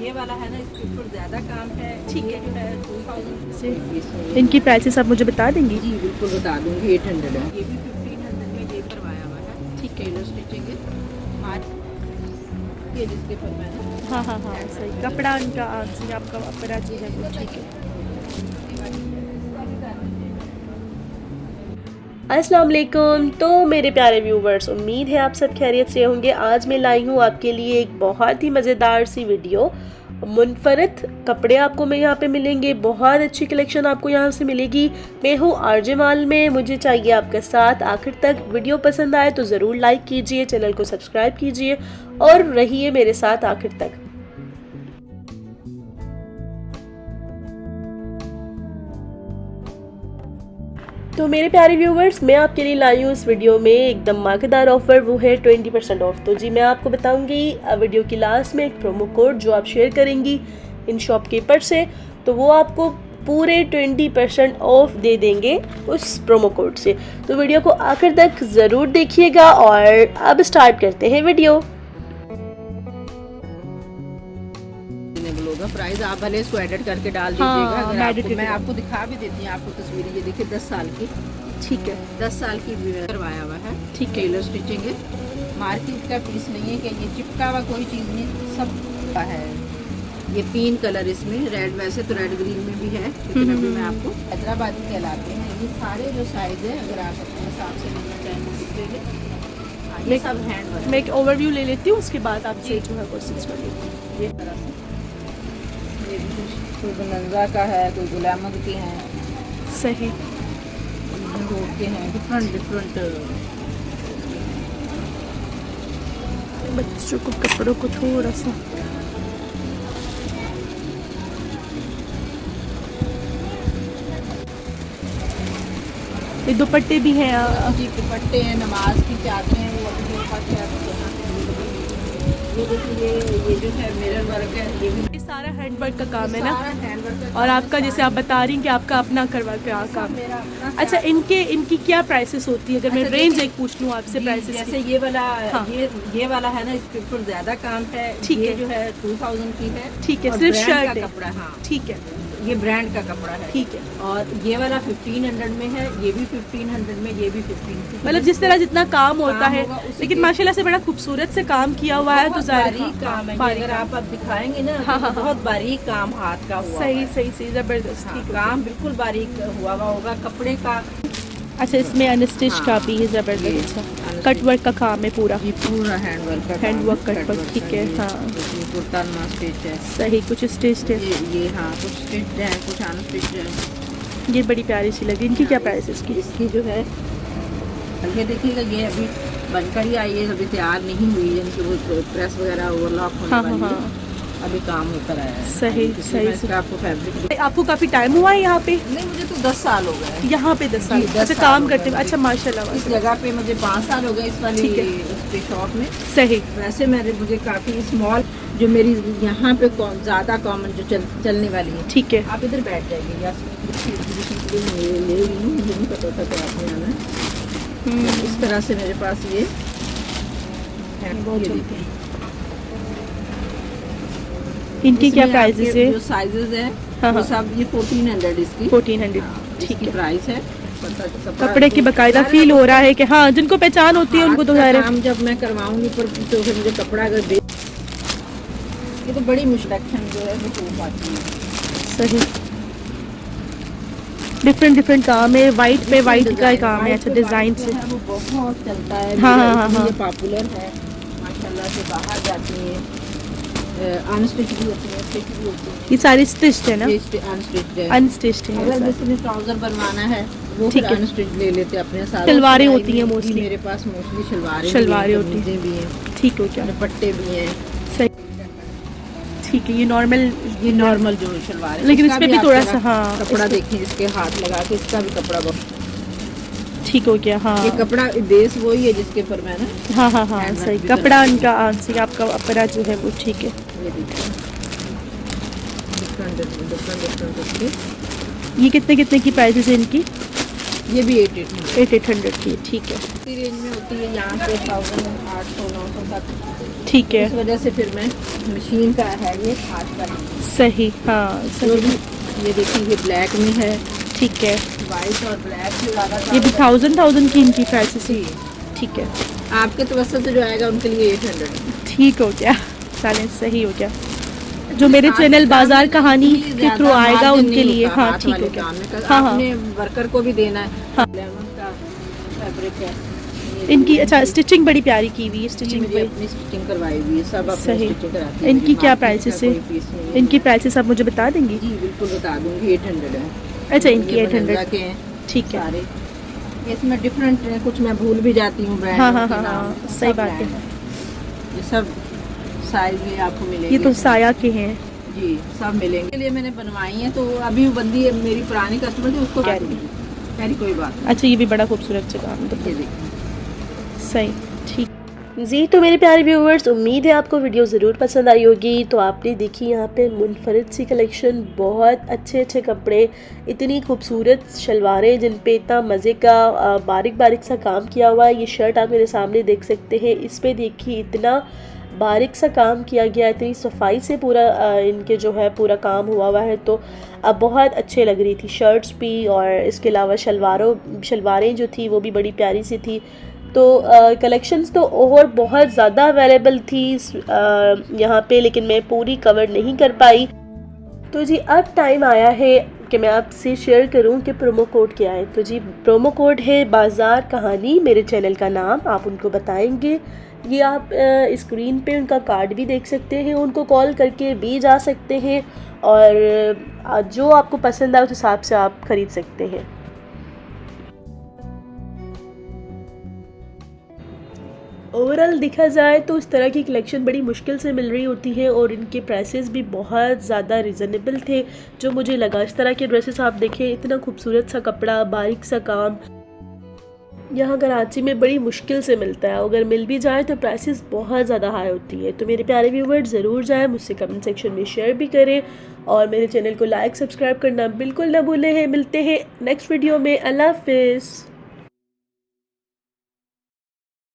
ये वाला है ना, इसके ऊपर ज़्यादा काम है। ठीक ये जो है 2000 से इनकी प्राइसेस आप मुझे बता देंगी? जी बिल्कुल बता दूँगी। 800 है। ये भी 1500 में ये करवाया हुआ है। ठीक है। टेलर स्टिचिंग है। ये जिसके ऊपर मैंने हाँ हाँ हाँ सही। कपड़ा उनका आंसर आपका अपना जो है वो ठीक है। अस्सलाम वालेकुम। तो मेरे प्यारे व्यूवर्स, उम्मीद है आप सब खैरियत से होंगे। आज मैं लाई हूँ आपके लिए एक बहुत ही मज़ेदार सी वीडियो। मुनफरद कपड़े आपको मैं यहाँ पे मिलेंगे, बहुत अच्छी कलेक्शन आपको यहाँ से मिलेगी। मैं हूँ आरजे माल में। मुझे चाहिए आपका साथ आखिर तक। वीडियो पसंद आए तो ज़रूर लाइक कीजिए, चैनल को सब्सक्राइब कीजिए और रहिए मेरे साथ आखिर तक। तो मेरे प्यारे व्यूवर्स, मैं आपके लिए लाई हूँ इस वीडियो में एक धमाकेदार ऑफर, वो है 20% ऑफ। तो जी मैं आपको बताऊंगी वीडियो की लास्ट में एक प्रोमो कोड जो आप शेयर करेंगी इन शॉपकीपर से, तो वो आपको पूरे 20% ऑफ दे देंगे उस प्रोमो कोड से। तो वीडियो को आखिर तक ज़रूर देखिएगा और अब स्टार्ट करते हैं वीडियो। प्राइस आप भले इसको एडिट करके डाल हाँ, दीजिएगा। मैं आपको दिखा भी देती हूँ आपको तस्वीरें। ये देखिए 10 साल की, ठीक है, 10 साल की करवाया हुआ है। ठीक है। टेलर स्टिचिंग है। मार्केट का पीस नहीं है कि ये चिपका हुआ कोई चीज़ नहीं, सब का है। ये 3 कलर इसमें, रेड वैसे तो रेड ग्रीन में भी है, लेकिन अभी मैं आपको हैदराबादी कहलाते हैं ये सारे जो साइज है। अगर आप अपने हिसाब से लेना चाहें ये सब हैंड वर्क। मैं एक ओवरव्यू ले लेती हूँ, उसके बाद आपसे जो है क्वेश्चंस कर लेती ये तरह से ये भी कोई बनंजा का है, कोई गुलामत के हैं, हूँ। सही। के हैं, डिफरेंट बच्चों को कपड़ों को थोड़ा सा ये दुपट्टे भी हैं। जी दुपट्टे हैं, नमाज की चाहते हैं वो अपने ऊपर ये देखिए। ये जो है मिरर वर्क है, ये भी ये सारा हैंडवर्क का काम है ना। सारा हैंड वर्क है। और आपका जैसे आप बता रही हैं कि आपका अपना करवा क्या काम है। मेरा अपना अच्छा, इनकी क्या प्राइसेस होती है? अगर मैं रेंज एक पूछ लूँ आपसे प्राइसेस जैसे ये वाला हाँ। ये वाला है ना, इसके ऊपर ज्यादा काम है। ठीक ये है। जो है 2000 की है। ठीक है, और सिर्फ ब्रांड शर्ट का है। कपड़ा। हाँ ठीक है, ये ब्रांड का कपड़ा है। ठीक है। और ये वाला 1500 में है, ये भी 1500 में, ये भी 1500। मतलब जिस तरह जितना काम होता है, होगा उसी लेकिन के- माशाल्लाह से बड़ा खूबसूरत से काम किया हुआ है। तो बहुत ज़ाहिर बारीक काम है। बारीक अगर आप अब दिखाएंगे ना हाँ, तो हाँ, बहुत बारीक काम हाथ का हुआ सही हुआ है। सही सही ज़बरदस्त। हाँ, ठीक है। काम बिल्कुल बारीक हुआ हुआ होगा कपड़े का। अच्छा, इसमें अनस्टिच हाँ, का भी है ज़बरदस्त। कट वर्क का काम है पूरा। ये पूरा हैंडवर्क का हैंड वर्क, काम कट वर्क, ठीक है। हाँ कुर्ता स्टिच है। सही, कुछ स्टिच्ड है। ये हाँ कुछ स्टिच है, कुछ अनस्टिच है। ये बड़ी प्यारी सी लगी। इनकी क्या प्राइस है इसकी? इसकी जो है ये देखिएगा, ये अभी बनकर ही आई है, अभी तैयार नहीं हुई है। इनकी वो प्रेस वगैरह ओवरलॉक होने हाँ वाली हाँ है। हाँ अभी काम होकर आया है। सही इसलिए सही मैं इसका आपको फैब्रिक आपको काफ़ी टाइम हुआ है यहाँ पे? नहीं, मुझे तो 10 साल हो गए यहाँ पे 10 साल? जी, 10 अच्छा, साल काम हो करते गए हैं। अच्छा माशाल्लाह इस जगह पे मुझे 5 साल हो गए इस वाली ठीक है। उस पे शॉप में। सही। वैसे मुझे काफ़ी स्मॉल जो मेरी यहाँ पे ज़्यादा कॉमन जो चलने वाली है। ठीक है। आप इधर बैठ जाएंगे या ले रही हूँ, मुझे नहीं पता था कि आपने आना है। इस तरह से मेरे पास ये बहुत ये जल्दी। देखिए। इनकी क्या इसमें प्राइसेस आपके है? जो साइजेस है हाँ, वो हाँ। सब ये 1400 इसकी 1400। हाँ, ठीक इसकी है। प्राइस है। कपड़े की बकायदा फील हो रहा है कि हाँ, जिनको पहचान होती है उनको तो ज़ाहिर है। काम जब मैं करवाऊंगी पर तो फिर मुझे कपड़ा अगर दे, ये तो बड़ी मुश्किल जो है वो हो पाती है। सही। डिफरेंट काम है। वाइट पे वाइट का काम है। अच्छा, डिज़ाइन से वो बहुत चलता है। हाँ, हाँ, हाँ, हाँ। ये पॉपुलर है माशाल्लाह से। बाहर जाती है, अनस्टिच भी होती है, स्टिच भी होती है। ये सारी स्टिच्ड है ना? ये अनस्टिच है। अनस्टिच्ड है अगर ये किसी ने ट्राउजर बनवाना है वो ठीक फिर है। अनस्टिच ले लेते हैं अपने साथ। शलवारें सिलाई होती हैं में mostly। भी मेरे पास मोस्टली शलवारें शलवारें होती हैं। कमीज़ें भी हैं, सारी। ठीक हो क्या? दुपट्टे भी हैं। सही। ठीक है, ये नॉर्मल। ये नॉर्मल जो शलवार है, लेकिन इसका इसमें भी आप थोड़ा जरा सा हाँ कपड़ा इसमें- देखें, इसके हाथ लगा के इसका भी कपड़ा बहुत ठीक हो गया। हाँ ये कपड़ा बेस वही है जिसके ऊपर मैंने हाँ हाँ हाँ हैंडवर्क सही। भी कपड़ा करा उनका आंसर आपका अपना जो है वो ठीक है। ये देखिए डिफरेंट उसके। ये कितने की प्राइसेस है इनकी? ये भी 800 800 की। ठीक है। इसी रेंज में होती है। यहाँ पे 1800 900 तक ठीक है, इस वजह से फिर मैं मशीन का है ये हाथ का नहीं। सही, हाँ जो सही, भी ये देखिए ये ब्लैक में है, ठीक है। वाइट और ब्लैक से ज़्यादा ये भी 1000 की इनकी प्राइसेस है, जी। ठीक है, आपके तवस्सुत से जो आएगा उनके लिए 800। ठीक हो गया, चलें सही हो गया। जो मेरे चैनल बाजार कहानी के थ्रू आएगा उनके लिए, हाँ ठीक हो गया। हाँ हाँ, आपने वर्कर को भी देना है। हाँ। लेमन का फैब्रिक है इनकी अच्छा स्टिचिंग बड़ी प्यारी की हुई है, स्टिचिंग स्टिचिंग अपनी स्टिचिंग करवाई हुई है, सब अपनी सही। स्टिचिंग कराती है। इनकी क्या मार्केट प्राइसेस का है? कोई पीस नहीं है। इनकी प्राइसेस आप मुझे बता देंगी? जी बिल्कुल बता दूंगी। 800 है। अच्छा, इनकी ये 800 बनंदा के हैं ठीक है। सारे। इसमें डिफरेंट है, कुछ मैं भूल भी जाती हूँ ब्रांड। हाँ हाँ हाँ हाँ, सही बात है। ये सब साइज ये आपको मिलेंगे। ये तो साया के हैं जी, सब मिलेंगे। के लिए मैंने बनवाई है, तो अभी वो बंदी है मेरी पुरानी कस्टमर थी, उसको कह रही कोई बात अच्छा, ये भी बड़ा खूबसूरत से काम नहीं। ये देखिए सही, ठीक जी। तो मेरे प्यारे व्यूवर्स, उम्मीद है आपको वीडियो ज़रूर पसंद आई होगी। तो आपने देखी यहाँ पे मुनफरिद सी कलेक्शन, बहुत अच्छे अच्छे कपड़े, इतनी खूबसूरत शलवारें जिन पे इतना मज़े का बारीक बारीक सा काम किया हुआ है। ये शर्ट आप मेरे सामने देख सकते हैं, इस पर देखिए इतना बारीक सा काम किया गया, इतनी सफाई से पूरा इनके जो है पूरा काम हुआ है। तो अब बहुत अच्छे लग रही थी शर्ट्स भी, और इसके अलावा शलवारें जो थी वो भी बड़ी प्यारी सी थी। तो कलेक्शंस तो और बहुत ज़्यादा अवेलेबल थी यहाँ पे, लेकिन मैं पूरी कवर नहीं कर पाई। तो जी अब टाइम आया है कि मैं आपसे शेयर करूं कि प्रोमो कोड क्या है। तो जी प्रोमो कोड है बाज़ार कहानी, मेरे चैनल का नाम, आप उनको बताएंगे। ये आप स्क्रीन पे उनका कार्ड भी देख सकते हैं, उनको कॉल करके भी जा सकते हैं, और जो आपको पसंद आए उस हिसाब से आप ख़रीद सकते हैं। ओवरऑल देखा जाए तो इस तरह की कलेक्शन बड़ी मुश्किल से मिल रही होती है, और इनके प्राइसेस भी बहुत ज़्यादा रिजनेबल थे जो मुझे लगा। इस तरह के ड्रेसेस आप देखें, इतना खूबसूरत सा कपड़ा, बारीक सा काम, यहाँ कराची में बड़ी मुश्किल से मिलता है। अगर मिल भी जाए तो प्राइसेस बहुत ज़्यादा हाई होती है। तो मेरे प्यारे व्यूवर्स ज़रूर जाएं, मुझसे कमेंट सेक्शन में शेयर भी करें, और मेरे चैनल को लाइक सब्सक्राइब करना बिल्कुल ना भूलें। मिलते हैं नेक्स्ट वीडियो में। अल्लाह हाफिज़।